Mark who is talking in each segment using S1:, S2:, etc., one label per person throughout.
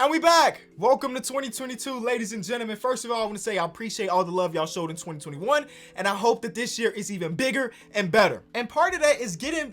S1: And we back. Welcome to 2022, ladies and gentlemen. First of all, I want to say I appreciate all the love y'all showed in 2021, and I hope that this year is even bigger and better. And part of that is getting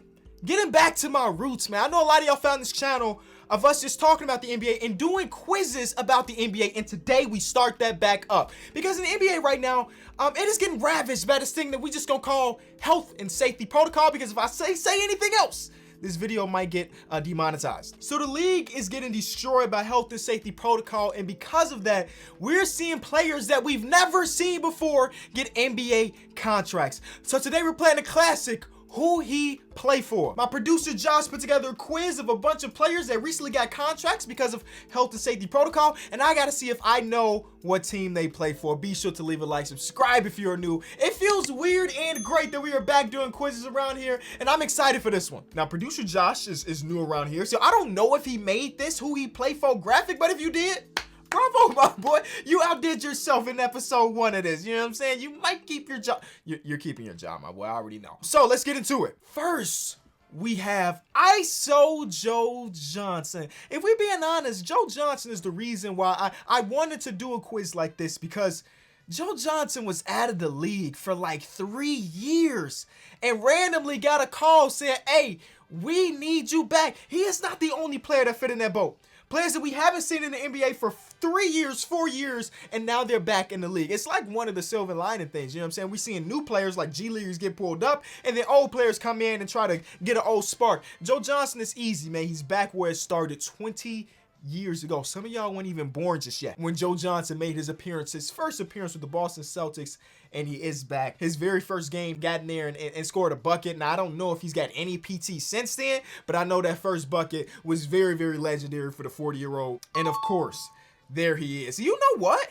S1: back to my roots, man. I know a lot of y'all found this channel of us just talking about the NBA and doing quizzes about the NBA, and today we start that back up. Because in the NBA right now, it is getting ravaged by this thing that we just gonna call health and safety protocol, because if I say anything else, this video might get demonetized. So the league is getting destroyed by health and safety protocol, and because of that, we're seeing players that we've never seen before get NBA contracts. So today we're playing a classic, who he play for. My producer Josh put together a quiz of a bunch of players that recently got contracts because of health and safety protocol, and I gotta see if I know what team they play for. Be sure to leave a like, subscribe if you're new. It feels weird and great that we are back doing quizzes around here, and I'm excited for this one. Now, producer Josh is new around here, so I don't know if he made this who he play for graphic, but if you did, bravo, my boy. You outdid yourself in episode 1 of this. You know what I'm saying? You might keep your job. You're keeping your job, my boy. I already know. So let's get into it. First, we have ISO Joe Johnson. If we're being honest, Joe Johnson is the reason why I wanted to do a quiz like this, because Joe Johnson was out of the league for like 3 years and randomly got a call saying, hey, we need you back. He is not the only player that fit in that boat. Players that we haven't seen in the NBA for 3 years, 4 years, and now they're back in the league. It's like one of the silver lining things, you know what I'm saying? We're seeing new players like G Leaguers get pulled up, and then old players come in and try to get an old spark. Joe Johnson is easy, man. He's back where it started 20 years ago. Some of y'all weren't even born just yet when Joe Johnson made his appearance, his first appearance with the Boston Celtics, and he is back. His very first game, got in there and scored a bucket. Now, I don't know if he's got any PT since then, but I know that first bucket was very, very legendary for the 40-year-old. And of course, there he is. You know what?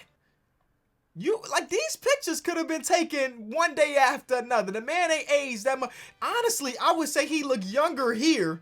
S1: These pictures could have been taken one day after another. The man ain't aged that much. Honestly, I would say he look younger here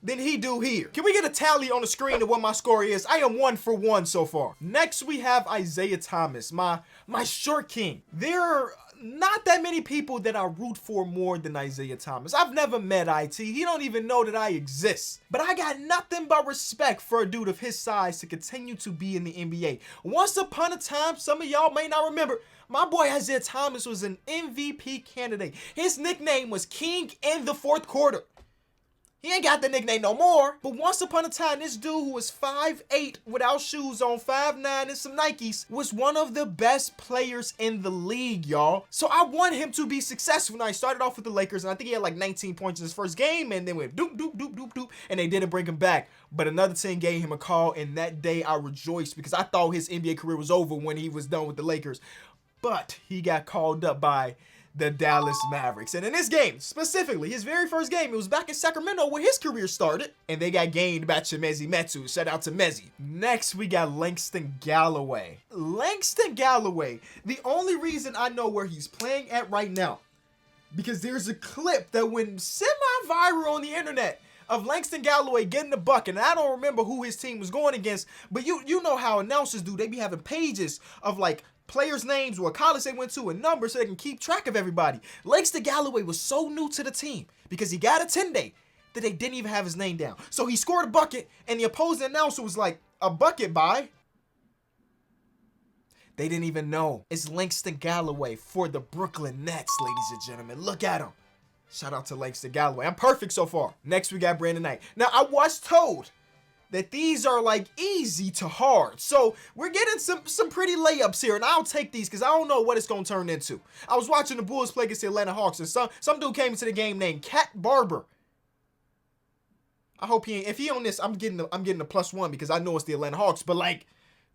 S1: than he do here. Can we get a tally on the screen of what my score is? I am 1 for 1 so far. Next, we have Isaiah Thomas, my short king. There are not that many people that I root for more than Isaiah Thomas. I've never met IT. He don't even know that I exist. But I got nothing but respect for a dude of his size to continue to be in the NBA. Once upon a time, some of y'all may not remember, my boy Isaiah Thomas was an MVP candidate. His nickname was King in the Fourth Quarter. He ain't got the nickname no more. But once upon a time, this dude who was 5'8" without shoes on, 5'9" and some Nikes, was one of the best players in the league, y'all. So I want him to be successful. Now, he started off with the Lakers, and I think he had like 19 points in his first game, and then went doop, doop, doop, doop, doop, and they didn't bring him back. But another team gave him a call, and that day I rejoiced because I thought his NBA career was over when he was done with the Lakers. But he got called up by the Dallas Mavericks. And in this game, specifically, his very first game, it was back in Sacramento where his career started, and they got gained by Chimezie Metu. Shout out to Mezzy. Next, we got Langston Galloway. Langston Galloway, the only reason I know where he's playing at right now, because there's a clip that went semi-viral on the internet of Langston Galloway getting the bucket, and I don't remember who his team was going against, but you know how announcers do. They be having pages of like players' names, what college they went to, and numbers so they can keep track of everybody. Langston Galloway was so new to the team because he got a 10-day that they didn't even have his name down. So he scored a bucket, and the opposing announcer was like, a bucket by? They didn't even know. It's Langston Galloway for the Brooklyn Nets, ladies and gentlemen. Look at him. Shout out to Langston Galloway. I'm perfect so far. Next, we got Brandon Knight. Now, I was told that these are like easy to hard. So we're getting some pretty layups here, and I'll take these because I don't know what it's going to turn into. I was watching the Bulls play against the Atlanta Hawks, and some dude came into the game named Cat Barber. I hope he ain't, if he on this, I'm getting a +1 because I know it's the Atlanta Hawks, but like,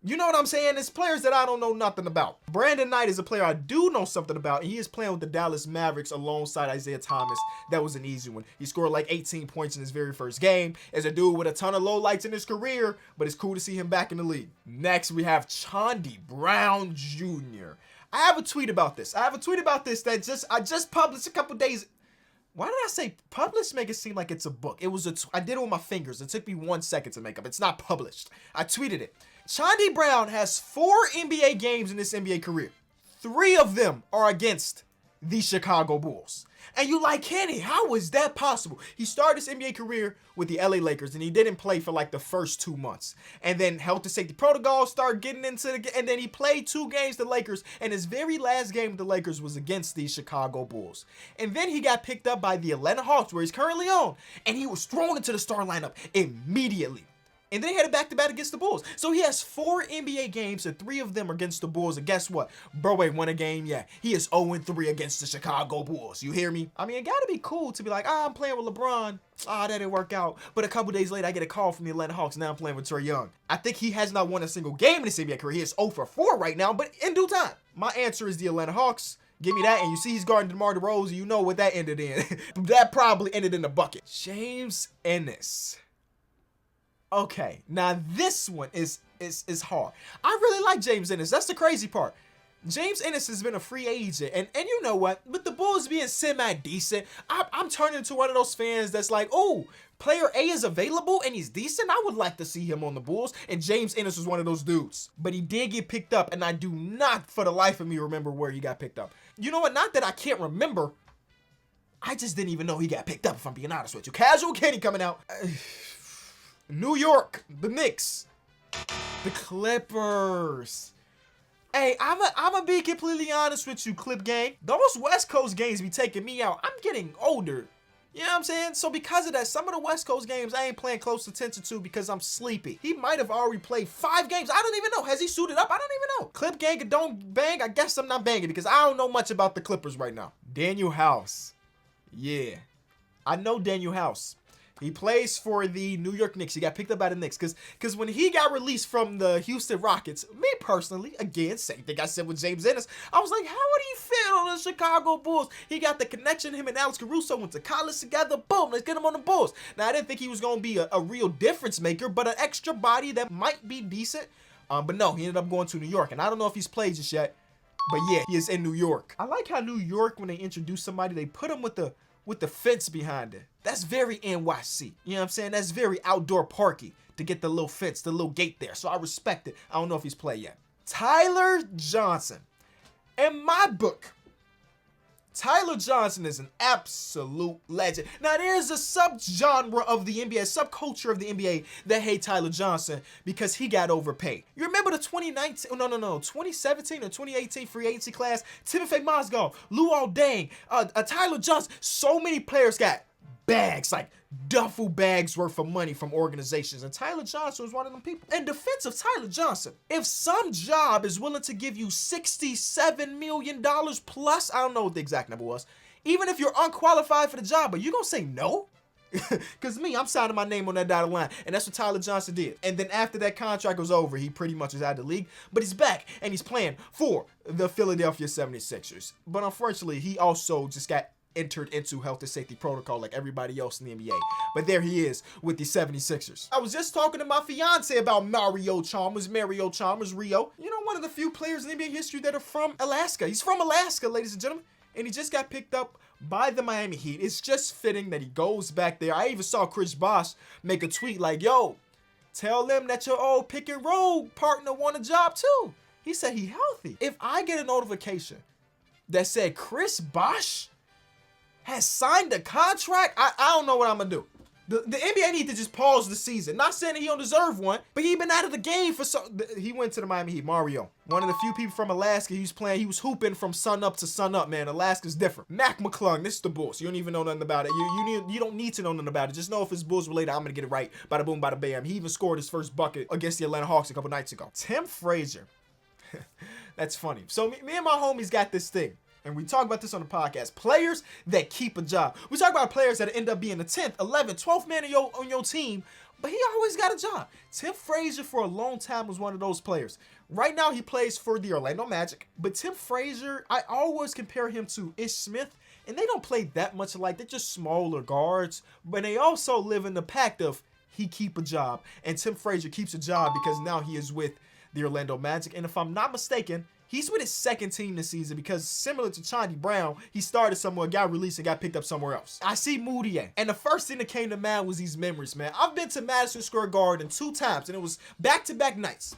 S1: you know what I'm saying? It's players that I don't know nothing about. Brandon Knight is a player I do know something about, and he is playing with the Dallas Mavericks alongside Isaiah Thomas. That was an easy one. He scored like 18 points in his very first game. As a dude with a ton of lowlights in his career, but it's cool to see him back in the league. Next, we have Chaundee Brown Jr. I have a tweet about this. That I just published a couple days. Why did I say published? Make it seem like it's a book. I did it with my fingers. It took me 1 second to make up. It's not published. I tweeted it. Chaundee Brown has 4 NBA games in his NBA career. 3 of them are against the Chicago Bulls. And you like, Kenny, how is that possible? He started his NBA career with the LA Lakers, and he didn't play for like the first 2 months. And then health and safety protocols started getting into the, and then he played 2 games with the Lakers, and his very last game with the Lakers was against the Chicago Bulls. And then he got picked up by the Atlanta Hawks, where he's currently on, and he was thrown into the starting lineup immediately. And then he had a back-to-back against the Bulls. So he has 4 NBA games, and 3 of them are against the Bulls. And guess what? Bro ain't won a game yet. He is 0-3 against the Chicago Bulls. You hear me? I mean, it gotta be cool to be like, I'm playing with LeBron. That didn't work out. But a couple days later, I get a call from the Atlanta Hawks. Now I'm playing with Trae Young. I think he has not won a single game in his NBA career. He is 0-4 right now, but in due time. My answer is the Atlanta Hawks. Give me that, and you see he's guarding DeMar DeRozan. You know what that ended in. That probably ended in the bucket. James Ennis. Okay, now this one is hard. I really like James Ennis. That's the crazy part. James Ennis has been a free agent, and you know what? With the Bulls being semi-decent, I'm turning into one of those fans that's like, oh, player A is available and he's decent. I would like to see him on the Bulls, and James Ennis was one of those dudes. But he did get picked up, and I do not, for the life of me, remember where he got picked up. You know what? Not that I can't remember. I just didn't even know he got picked up, if I'm being honest with you. Casual Kenny coming out. New York, the Knicks, the Clippers. Hey, I'm a be completely honest with you, Clip Gang. Those West Coast games be taking me out. I'm getting older. You know what I'm saying? So because of that, some of the West Coast games I ain't playing close attention to because I'm sleepy. He might have already played 5 games. I don't even know. Has he suited up? I don't even know. Clip Gang don't bang? I guess I'm not banging because I don't know much about the Clippers right now. Daniel House. Yeah. I know Daniel House. He plays for the New York Knicks. He got picked up by the Knicks because when he got released from the Houston Rockets, me personally, again, same thing I said with James Ennis, I was like, how would he fit on the Chicago Bulls? He got the connection. Him and Alex Caruso went to college together. Boom, let's get him on the Bulls. Now, I didn't think he was going to be a real difference maker, but an extra body that might be decent. But no, he ended up going to New York, and I don't know if he's played just yet. But yeah, he is in New York. I like how New York, when they introduce somebody, they put him with the fence behind it. That's very NYC. You know what I'm saying? That's very outdoor parky to get the little fence, the little gate there. So I respect it. I don't know if he's played yet. Tyler Johnson. In my book, Tyler Johnson is an absolute legend. Now, there's a subgenre of the NBA, subculture of the NBA that hate Tyler Johnson because he got overpaid. You remember the 2017 or 2018 free agency class? Timothy Mozgov, Luol Deng, Tyler Johnson. So many players got bags, like duffel bags worth of money from organizations, and Tyler Johnson was one of them people. In defense of Tyler Johnson, if some job is willing to give you $67 million plus, I don't know what the exact number was, even if you're unqualified for the job, are you gonna say no? Because me, I'm signing my name on that dotted line, and that's what Tyler Johnson did. And then after that contract was over, he pretty much was out of the league, but he's back, and he's playing for the Philadelphia 76ers. But unfortunately, he also just got entered into health and safety protocol like everybody else in the NBA. But there he is with the 76ers. I was just talking to my fiance about Mario Chalmers, Rio. You know, one of the few players in NBA history that are from Alaska. He's from Alaska, ladies and gentlemen. And he just got picked up by the Miami Heat. It's just fitting that he goes back there. I even saw Chris Bosh make a tweet like, yo, tell them that your old pick and roll partner won a job too. He said he healthy. If I get a notification that said Chris Bosh has signed a contract, I don't know what I'm gonna do. The NBA need to just pause the season. Not saying that he don't deserve one, but he been out of the game for he went to the Miami Heat. Mario, one of the few people from Alaska, he was hooping from sun up to sun up, man. Alaska's different. Mac McClung, this is the Bulls. You don't even know nothing about it. You don't need to know nothing about it. Just know if it's Bulls related, I'm gonna get it right. Bada boom, bada bam. He even scored his first bucket against the Atlanta Hawks a couple nights ago. Tim Frazier. That's funny. So me and my homies got this thing. And we talk about this on the podcast. Players that keep a job. We talk about players that end up being the 10th, 11th, 12th man on your team, but he always got a job. Tim Frazier for a long time was one of those players. Right now he plays for the Orlando Magic, but Tim Frazier, I always compare him to Ish Smith, and they don't play that much alike. They're just smaller guards, but they also live in the pact of he keep a job. And Tim Frazier keeps a job because now he is with the Orlando Magic. And if I'm not mistaken, he's with his second team this season because similar to Chaundee Brown, he started somewhere, got released, and got picked up somewhere else. I see Moutier, and the first thing that came to mind was these memories, man. I've been to Madison Square Garden 2 times, and it was back-to-back nights.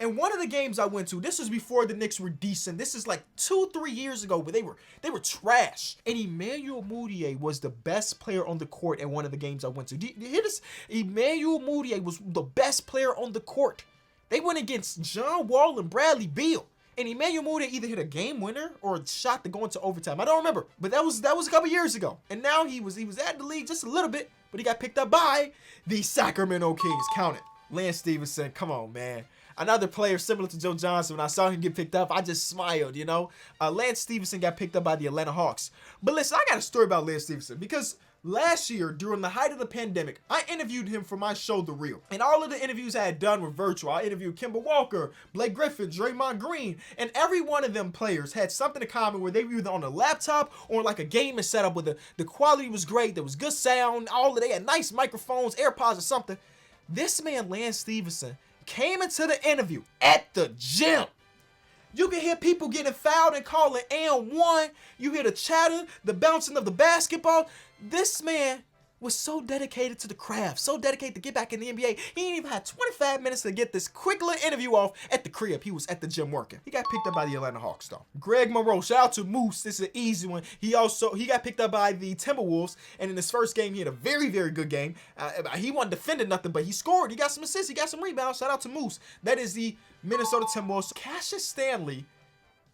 S1: And one of the games I went to, this was before the Knicks were decent. This is like 2-3 years ago, but they were trash. And Emmanuel Mudiay was the best player on the court at one of the games I went to. Do you hear this? Emmanuel Mudiay was the best player on the court. They went against John Wall and Bradley Beal. And Emmanuel Mudiay either hit a game winner or a shot to go into overtime. I don't remember, but that was a couple years ago. And now he was at the league just a little bit, but he got picked up by the Sacramento Kings. Count it. Lance Stephenson, come on, man. Another player similar to Joe Johnson. When I saw him get picked up, I just smiled, you know. Lance Stephenson got picked up by the Atlanta Hawks. But listen, I got a story about Lance Stephenson because last year, during the height of the pandemic, I interviewed him for my show, The Real. And all of the interviews I had done were virtual. I interviewed Kemba Walker, Blake Griffin, Draymond Green, and every one of them players had something in common where they were either on a laptop or like a gaming setup where the quality was great, there was good sound, they had nice microphones, AirPods or something. This man, Lance Stephenson, came into the interview at the gym. You can hear people getting fouled and calling and one. You hear the chatter, the bouncing of the basketball. This man was so dedicated to the craft, so dedicated to get back in the NBA. He ain't even had 25 minutes to get this quick little interview off at the crib. He was at the gym working. He got picked up by the Atlanta Hawks, though. Greg Monroe, shout out to Moose. This is an easy one. He got picked up by the Timberwolves, and in his first game, he had a very, very good game. He wasn't defending nothing, but he scored. He got some assists. He got some rebounds. Shout out to Moose. That is the Minnesota Timberwolves. Cassius Stanley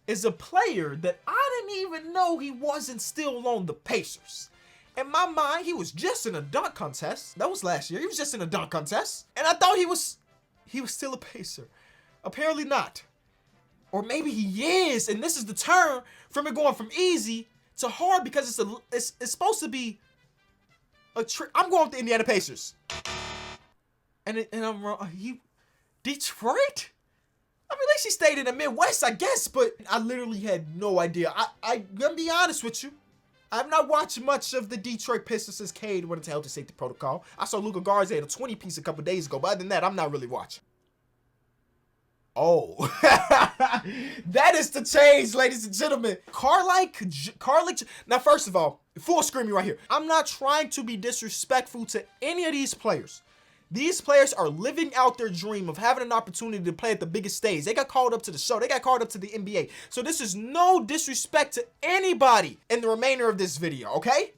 S1: is a player that I didn't even know he wasn't still on the Pacers. In my mind, he was just in a dunk contest. That was last year. He was just in a dunk contest. And I thought he was still a Pacer. Apparently not. Or maybe he is. And this is the turn from it going from easy to hard because it's supposed to be a trick. I'm going with the Indiana Pacers. And I'm wrong. Detroit? I mean, at least he stayed in the Midwest, I guess. But I literally had no idea. I'm going to be honest with you. I've not watched much of the Detroit Pistons since Cade went into health and safety protocol. I saw Luka Garza had a 20-piece a couple days ago, but other than that, I'm not really watching. Oh, that is the change, ladies and gentlemen. Carlick. Now, first of all, full screaming right here. I'm not trying to be disrespectful to any of these players. These players are living out their dream of having an opportunity to play at the biggest stage. They got called up to the show. They got called up to the NBA. So this is no disrespect to anybody in the remainder of this video, okay?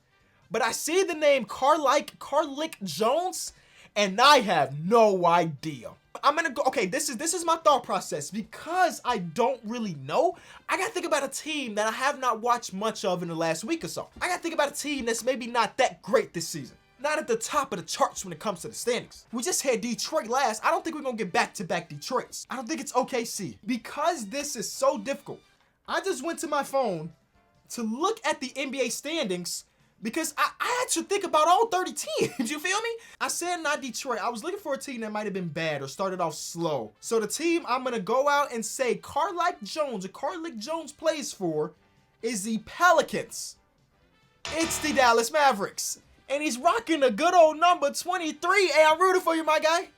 S1: But I see the name Carlick Jones, and I have no idea. I'm gonna go, okay, this is my thought process. Because I don't really know, I gotta think about a team that I have not watched much of in the last week or so. I gotta think about a team that's maybe not that great this season. Not at the top of the charts when it comes to the standings. We just had Detroit last. I don't think we're going to get back-to-back Detroits. I don't think it's OKC. Because this is so difficult, I just went to my phone to look at the NBA standings because I had to think about all 30 teams. You feel me? I said not Detroit. I was looking for a team that might have been bad or started off slow. So the team I'm going to go out and say Carlick Jones plays for is the Pelicans. It's the Dallas Mavericks. And he's rocking a good old number 23. Hey, I'm rooting for you, my guy.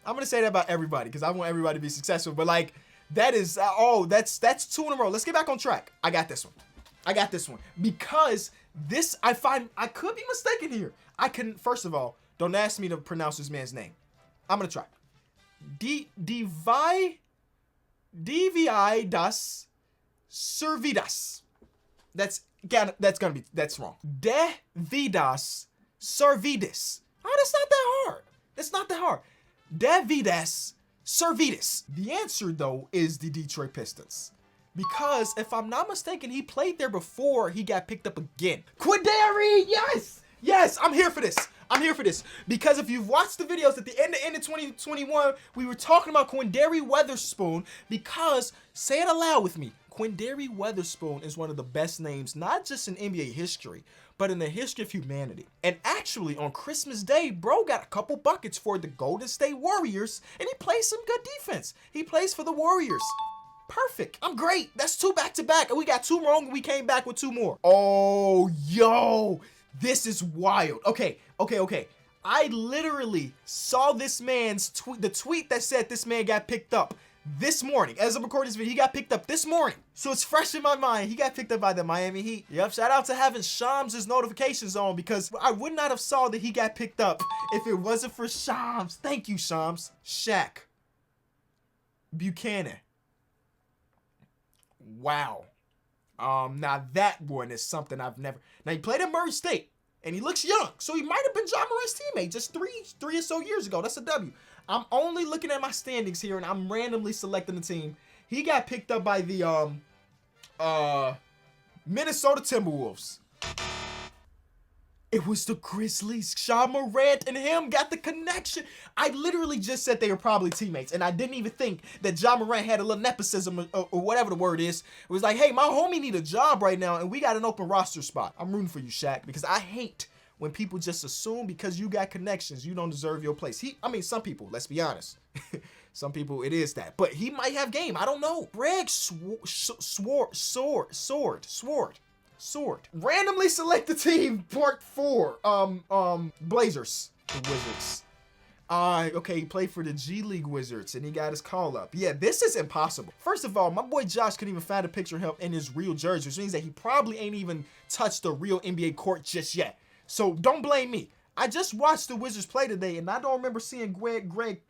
S1: I'm going to say that about everybody because I want everybody to be successful. But, like, that is, that's 2 in a row. Let's get back on track. I got this one. Because this, I could be mistaken here. First of all, don't ask me to pronounce this man's name. I'm going to try. Dvi das Servidas. That's wrong. Devidas Servidis. Oh, that's not that hard. Devidas Servidis. The answer, though, is the Detroit Pistons. Because, if I'm not mistaken, he played there before he got picked up again. Quindary, yes! Yes, I'm here for this. Because if you've watched the videos at the end of 2021, we were talking about Quindary Weatherspoon because, say it aloud with me, Quindary Weatherspoon is one of the best names, not just in NBA history, but in the history of humanity. And actually, on Christmas Day, bro got a couple buckets for the Golden State Warriors, and he plays some good defense. He plays for the Warriors. Perfect. I'm great. That's 2 back-to-back, and we got 2 wrong, and we came back with 2 more. Oh, yo, this is wild. Okay. I literally saw this man's tweet, the tweet that said this man got picked up this morning. As I'm recording this video, he got picked up this morning. So it's fresh in my mind. He got picked up by the Miami Heat. Yep, shout out to having Shams' notifications on because I would not have saw that he got picked up if it wasn't for Shams. Thank you, Shams. Shaq. Buchanan. Wow. Now that one is something I've never. Now he played at Murray State, and he looks young, so he might have been John Morant's teammate just three or so years ago. That's a W. I'm only looking at my standings here, and I'm randomly selecting the team. He got picked up by the Minnesota Timberwolves. It was the Grizzlies. John Morant and him got the connection. I literally just said they were probably teammates, and I didn't even think that John Morant had a little nepotism or whatever the word is. It was like, hey, my homie need a job right now, and we got an open roster spot. I'm rooting for you, Shaq, because I hate when people just assume because you got connections, you don't deserve your place. Some people, let's be honest. Some people, it is that. But he might have game. I don't know. Greg Sword. Randomly select the team, part 4. Blazers. The Wizards. Okay, he played for the G League Wizards, and he got his call up. Yeah, this is impossible. First of all, my boy Josh couldn't even find a picture of him in his real jersey, which means that he probably ain't even touched the real NBA court just yet. So don't blame me. I just watched the Wizards play today, and I don't remember seeing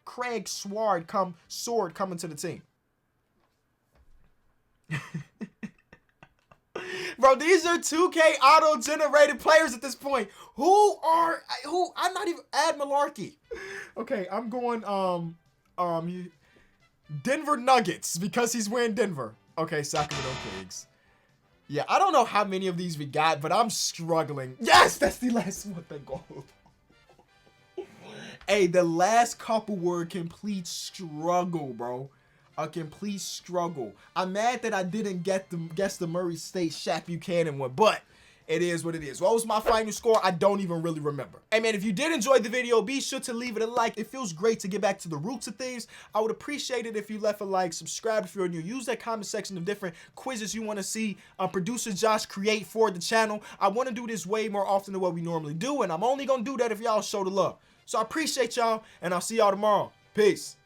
S1: Craig Sword coming to the team. Bro, these are 2K auto-generated players at this point. I'm not even Ad Malarkey. Okay, I'm going Denver Nuggets because he's wearing Denver. Okay, Sacramento Kings. Yeah, I don't know how many of these we got, but I'm struggling. Yes, that's the last one. Thank God. Hey, the last couple were a complete struggle, bro. A complete struggle. I'm mad that I didn't guess the Murray State Shaq Buchanan one, but it is what it is. What was my final score? I don't even really remember. Hey man, if you did enjoy the video, be sure to leave it a like. It feels great to get back to the roots of things. I would appreciate it if you left a like, subscribe if you're new. Use that comment section of different quizzes you want to see producer Josh create for the channel. I want to do this way more often than what we normally do, and I'm only going to do that if y'all show the love. So I appreciate y'all, and I'll see y'all tomorrow. Peace.